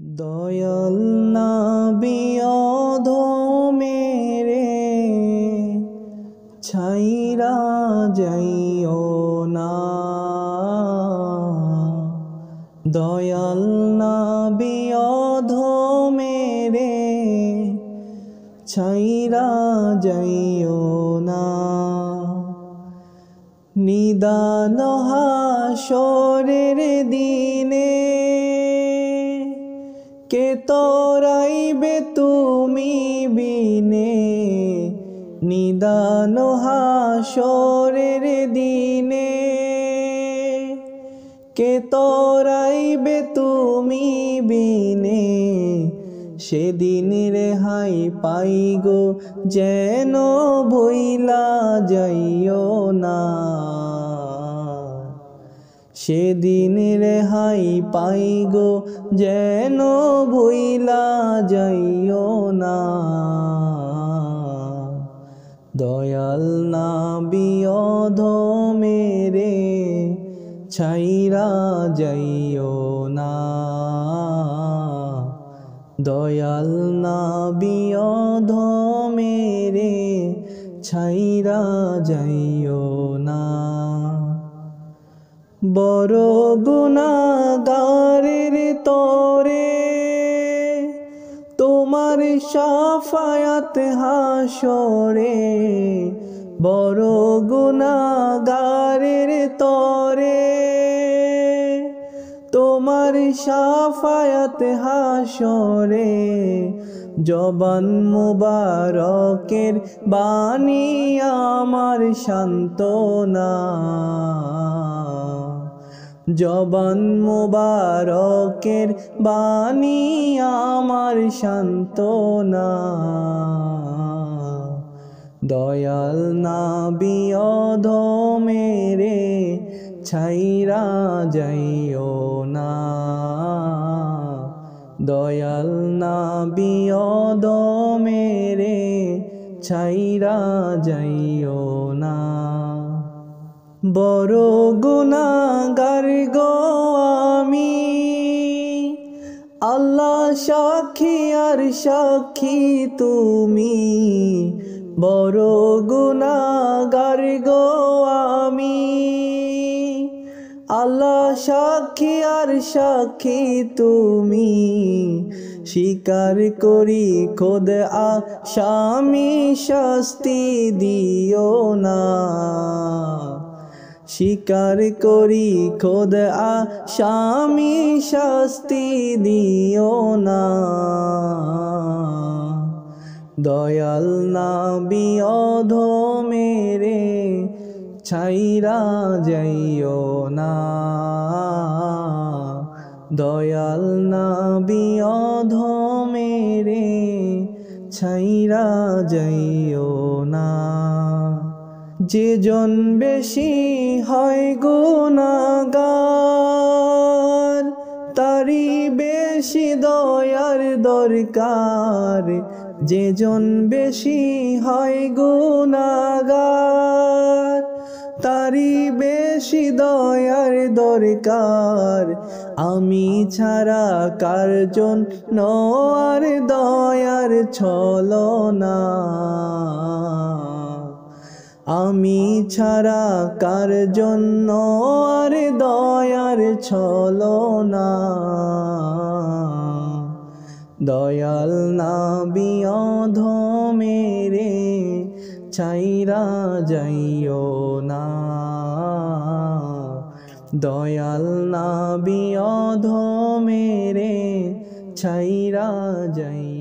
দয়াল নবী অধমেরে ছাইরা যাইও না। দয়াল নবী অধমেরে ছাইরা যাইও না। নিদান হাসরের দিনে কে তোরাইবে তুমি বিনে। নিদান হাসরের দিনে কে তোরাইবে তুমি বিনে। সেদিন রেহাই পাইগো যেন ভুইলা যাইও না। সেদিন রেহাই পাইগো যেন ভুইলা যাইও না। দয়াল নবী অধমেরে ছাইরা যাইও না। দয়াল নবী অধমেরে ছাইরা যাইও না। বড় গুনাহগারের তরে তোমার শাফায়াত হাসরে। বড় গুনাহগারের তরে তোমার শাফায়াত হাসরে। জবান মুবারকের বাণী আমার সান্ত্বনা। জবান মুবারকের বাণী আমার সান্ত্বনা। দয়াল নবী অধমেরে ছাইরা যাইও না। দয়াল নবী অধমেরে ছাইরা যাইও না। বড় গুনাহগার গো আমি, আল্লাহ সাক্ষী আর সাক্ষী তুমি। বড় গুনাহগার গো আমি, আল্লাহ সাক্ষী আর সাক্ষী তুমি। স্বীকার করি খোদ আসামি শাস্তি দিও না। স্বীকার করি খোদ আসামি শাস্তি দিও না। দয়াল নবী অধমেরে ছাইরা যাইও না। দয়াল নবী অধমেরে ছাইরা যাইও না। যেজন বেশি হয় গুনাহগার তারই বেশি দয়ার দরকার। যেজন বেশি হয় গুনাহগার তারই বেশি দয়ার দরকার। আমি ছাড়া কার জন্য আর দয়ার ছলনা। আমি ছাড়া কার জন্য আর দয়ার ছলনা। দয়াল নবী অধমেরে ছাইরা যাইও না। দয়াল নবী অধমেরে ছাইরা যাইও।